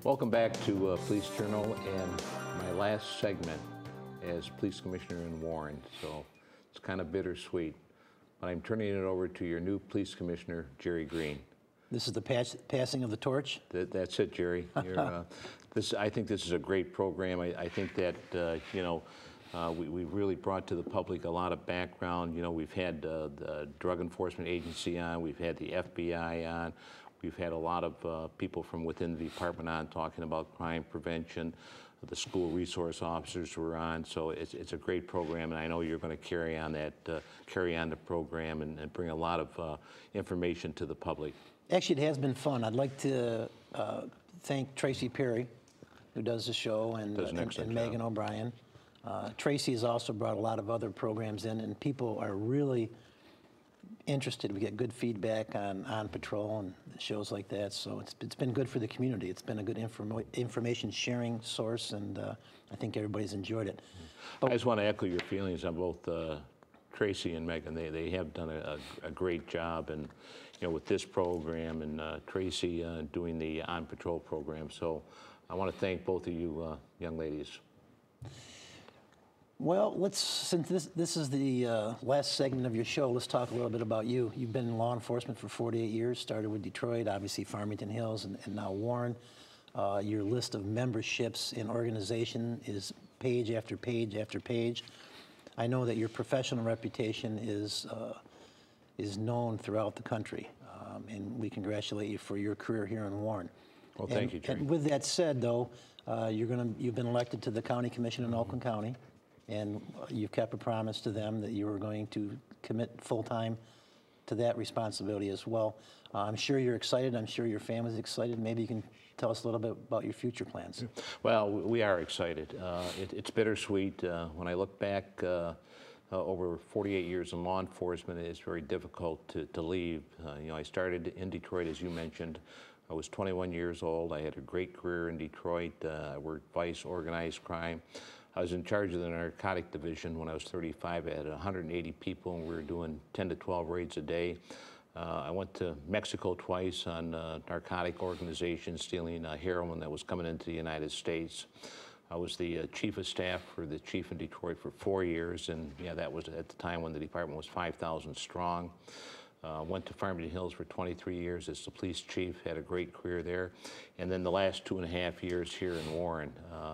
Welcome back to Police Journal and my last segment as Police Commissioner in Warren. So it's kind of bittersweet, but I'm turning it over to your new Police Commissioner, Jere Green. This is the passing of the torch? That's it, Jerry. I think this is a great program. I think that, we've really brought to the public a lot of background. We've had the Drug Enforcement Agency on, we've had the FBI on, we've had a lot of people from within the department on talking about crime prevention. The school resource officers were on, so it's a great program, and I know you're going to carry on the program and bring a lot of information to the public. Actually, it has been fun. I'd like to thank Tracy Perry, who does the show, and Megan O'Brien. Tracy has also brought a lot of other programs in, and people are really interested. We get good feedback on patrol and shows like that, so it's been good for the community. It's been a good information sharing source, and I think everybody's enjoyed it. But I just want to echo your feelings on both Tracy and Megan. They have done a great job, and with this program, and Tracy doing the On Patrol program. So I want to thank both of you young ladies. Well, since this is the last segment of your show, let's talk a little bit about you. You've been in law enforcement for 48 years, started with Detroit, obviously Farmington Hills, and now Warren. Your list of memberships in organization is page after page after page. I know that your professional reputation is known throughout the country, and we congratulate you for your career here in Warren. Well, thank you, Jerry. And with that said, though, you've been elected to the County Commission in Oakland County, and you've kept a promise to them that you were going to commit full-time to that responsibility as well. I'm sure you're excited. I'm sure your family's excited. Maybe you can tell us a little bit about your future plans. Well, we are excited. It's bittersweet. When I look back over 48 years in law enforcement, it's very difficult to leave. I started in Detroit, as you mentioned. I was 21 years old. I had a great career in Detroit. I worked vice organized crime. I was in charge of the narcotic division when I was 35. I had 180 people, and we were doing 10 to 12 raids a day. I went to Mexico twice on narcotic organizations, stealing heroin that was coming into the United States. I was the chief of staff for the chief in Detroit for 4 years, and that was at the time when the department was 5,000 strong. Went to Farmington Hills for 23 years as the police chief, had a great career there. And then the last 2.5 years here in Warren.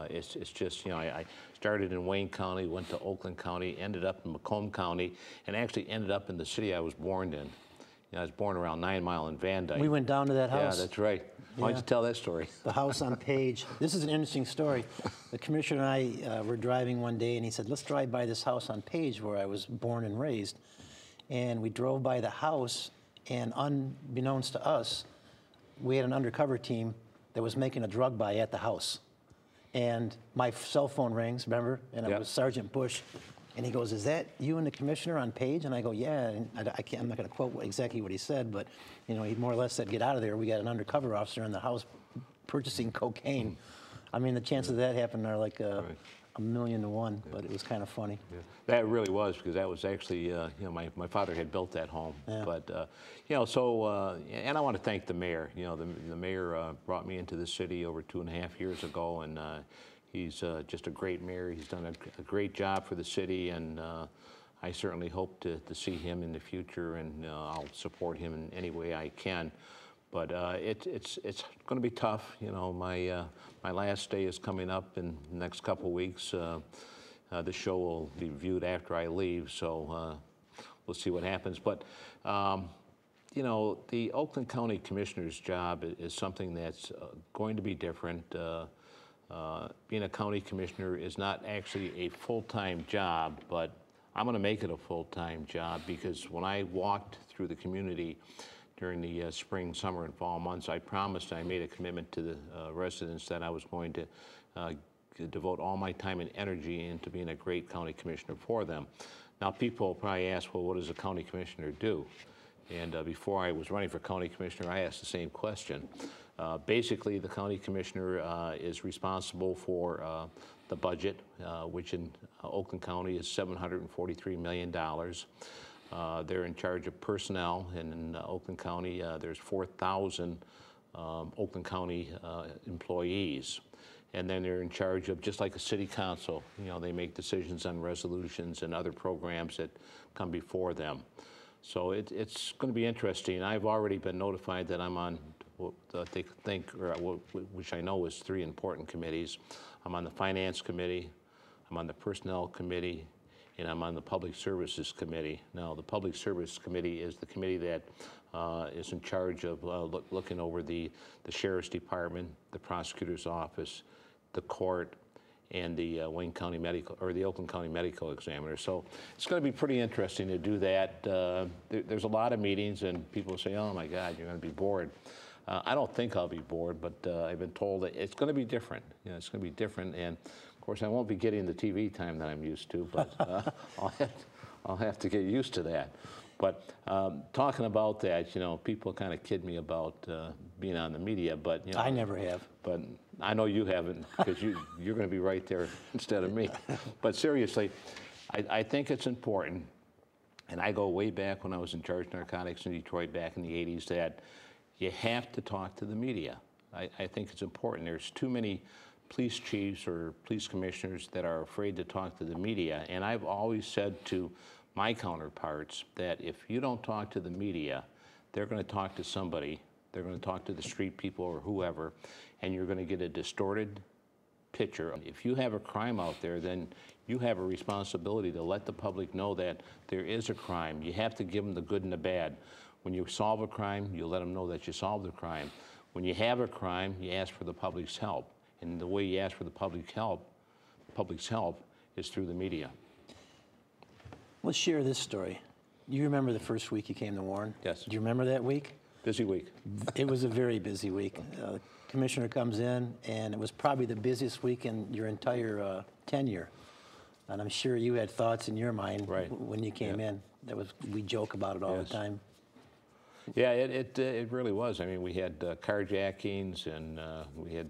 It's just, I started in Wayne County, went to Oakland County, ended up in Macomb County, and actually ended up in the city I was born in. I was born around 9 Mile in Van Dyke. We went down to that house. Yeah, that's right. Why don't you tell that story? The house on Page. This is an interesting story. The commissioner and I were driving one day, and he said, let's drive by this house on Page where I was born and raised. And we drove by the house, and unbeknownst to us, we had an undercover team that was making a drug buy at the house. And my cell phone rings, remember? And it was Sergeant Bush. And he goes, is that you and the commissioner on Page? And I go, yeah. And I'm not going to quote exactly what he said, but he more or less said, get out of there. We got an undercover officer in the house purchasing cocaine. I mean, the chances of that happening are like a million to one, but it was kind of funny. Yeah. That really was, because that was actually, my father had built that home. Yeah. But, and I want to thank the mayor. The mayor brought me into the city over 2.5 years ago, and he's just a great mayor. He's done a great job for the city, and I certainly hope to see him in the future, and I'll support him in any way I can. But it's going to be tough. My last day is coming up in the next couple of weeks. The show will be viewed after I leave, so we'll see what happens. But the Oakland County Commissioner's job is something that's going to be different. Being a county commissioner is not actually a full-time job, but I'm going to make it a full-time job, because when I walked through the community during the spring, summer, and fall months, I promised, I made a commitment to the residents that I was going to devote all my time and energy into being a great county commissioner for them. Now, people will probably ask, well, what does a county commissioner do? And before I was running for county commissioner, I asked the same question. Basically, the county commissioner is responsible for the budget, which in Oakland County is $743 million. They're in charge of personnel, and in Oakland County, there's 4,000 Oakland County employees. And then they're in charge of, just like a city council, they make decisions on resolutions and other programs that come before them. So it's going to be interesting. I've already been notified that I'm on what they think, or which I know is 3 important committees. I'm on the Finance Committee, I'm on the Personnel Committee, and I'm on the Public Services Committee. Now, the Public Service Committee is the committee that is in charge of looking over the Sheriff's Department, the Prosecutor's Office, the court, and the Wayne County Medical, or the Oakland County Medical Examiner. So it's going to be pretty interesting to do that. There's a lot of meetings, and people say, oh my God, you're going to be bored. I don't think I'll be bored, but I've been told that it's going to be different. It's going to be different, and of course I won't be getting the TV time that I'm used to, but I'll have to get used to that. But talking about that, people kind of kid me about being on the media, but I never have. But I know you haven't, because you're going to be right there instead of me. But seriously, I think it's important, and I go way back when I was in charge of narcotics in Detroit back in the 80s, that you have to talk to the media. I think it's important. There's too many police chiefs or police commissioners that are afraid to talk to the media, and I've always said to my counterparts that if you don't talk to the media, they're going to talk to somebody. They're going to talk to the street people or whoever, and you're going to get a distorted picture. If you have a crime out there, then you have a responsibility to let the public know that there is a crime. You have to give them the good and the bad. When you solve a crime, you let them know that you solved the crime. When you have a crime, you ask for the public's help. And the way you ask for the public's help is through the media. Let's share this story. You remember the first week you came to Warren? Yes. Do you remember that week? Busy week. It was a very busy week. Commissioner comes in, and it was probably the busiest week in your entire tenure. And I'm sure you had thoughts in your mind when you came in. We joke about it all the time. Yeah, it really was. I mean, we had carjackings, and we had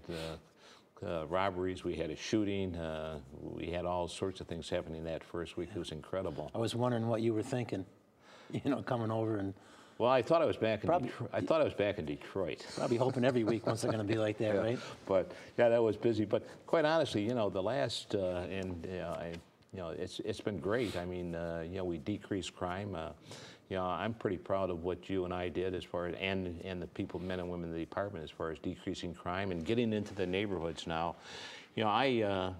robberies, we had a shooting, we had all sorts of things happening that first week. It was incredible. I was wondering what you were thinking, coming over and. Well, I thought I was back in Detroit. I thought I was back in Detroit. Probably hoping every week once they're going to be like that, right? But yeah, that was busy. But quite honestly, the last it's been great. I mean, we decreased crime. I'm pretty proud of what you and I did as far as, and the people, men and women in the department, as far as decreasing crime and getting into the neighborhoods now. I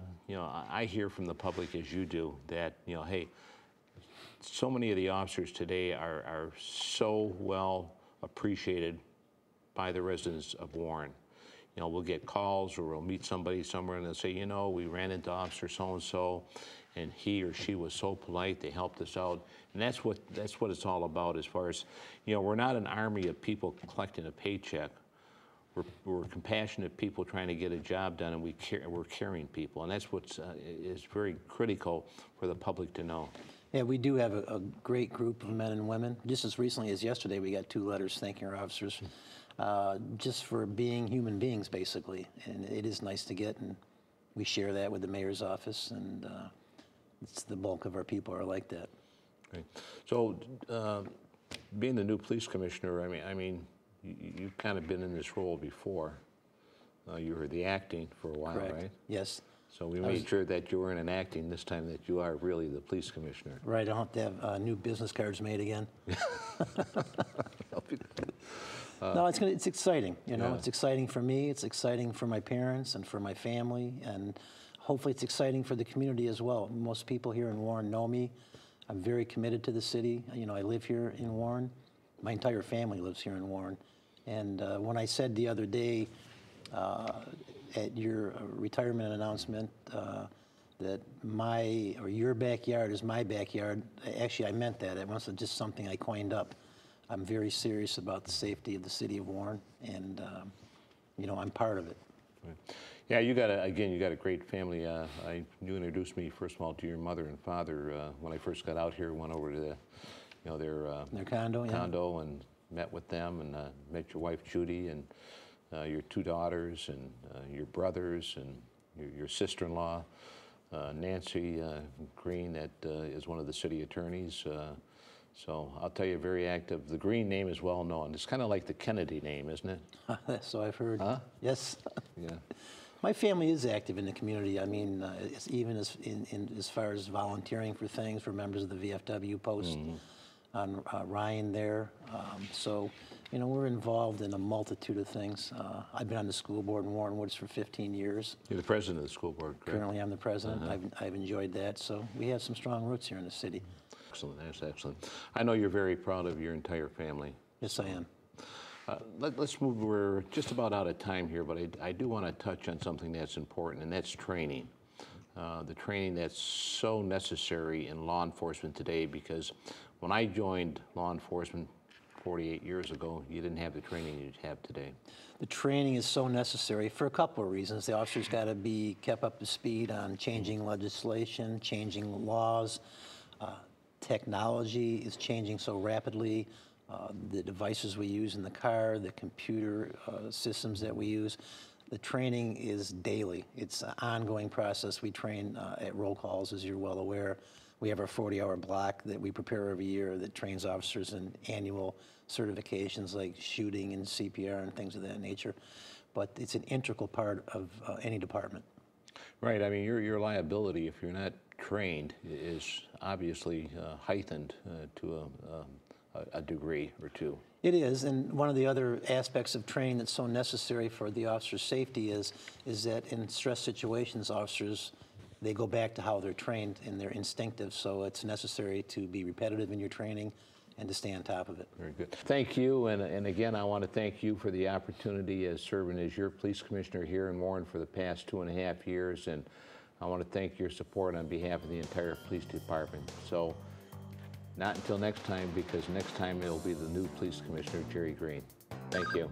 hear from the public, as you do, that, hey, so many of the officers today are so well appreciated by the residents of Warren. We'll get calls, or we'll meet somebody somewhere and they'll say, we ran into Officer so-and-so, and he or she was so polite, they helped us out. And that's what it's all about, as far as, we're not an army of people collecting a paycheck. We're compassionate people trying to get a job done, and we're caring people. And that's what is very critical for the public to know. Yeah, we do have a great group of men and women. Just as recently as yesterday, we got 2 letters thanking our officers just for being human beings, basically. And it is nice to get, and we share that with the mayor's office, and it's the bulk of our people are like that. Great. So, being the new police commissioner, I mean, you've kind of been in this role before. You were the acting for a while, Correct. Right? Yes. So we made sure that you weren't an acting this time, that you are really the police commissioner. Right, I don't have to have new business cards made again. No, it's exciting. It's exciting for me. It's exciting for my parents and for my family, and hopefully it's exciting for the community as well. Most people here in Warren know me. I'm very committed to the city. I live here in Warren. My entire family lives here in Warren. And when I said the other day at your retirement announcement that your backyard is my backyard, actually I meant that. It wasn't just something I coined up. I'm very serious about the safety of the city of Warren, and I'm part of it. Right. Yeah, you got a great family. You introduced me first of all to your mother and father when I first got out here. Went over to their condo, and met with them, and met your wife Judy, and your 2 daughters, and your brothers, and your sister-in-law Nancy Green, that is one of the city attorneys. So I'll tell you, very active. The Green name is well known. It's kind of like the Kennedy name, isn't it? So I've heard. Huh? Yes. Yeah. My family is active in the community. I mean, even as far as volunteering for things, for members of the VFW post on Ryan there. So, you know, we're involved in a multitude of things. I've been on the school board in Warren Woods for 15 years. You're the president of the school board, correct? Currently, I'm the president. I've enjoyed that. So we have some strong roots here in the city. Excellent, that's excellent. I know you're very proud of your entire family. Yes, I am. Let's move, we're just about out of time here, but I do want to touch on something that's important, and that's training. The training that's so necessary in law enforcement today, because when I joined law enforcement 48 years ago, you didn't have the training you have today. The training is so necessary for a couple of reasons. The officers got to be kept up to speed on changing legislation, changing laws. Technology is changing so rapidly. The devices we use in the car, the computer systems that we use, the training is daily. It's an ongoing process. We train at roll calls, as you're well aware. We have our 40-hour block that we prepare every year that trains officers in annual certifications like shooting and CPR and things of that nature. But it's an integral part of any department. Right, I mean, your liability, if you're not trained, is obviously heightened to a degree or two. It is, and one of the other aspects of training that's so necessary for the officer's safety is that in stress situations, officers, they go back to how they're trained and they're instinctive, so it's necessary to be repetitive in your training and to stay on top of it. Very good. Thank you, and again, I want to thank you for the opportunity as serving as your police commissioner here in Warren for the past 2.5 years, and I want to thank your support on behalf of the entire police department. So, not until next time, because next time it'll be the new police commissioner, Jere Green. Thank you.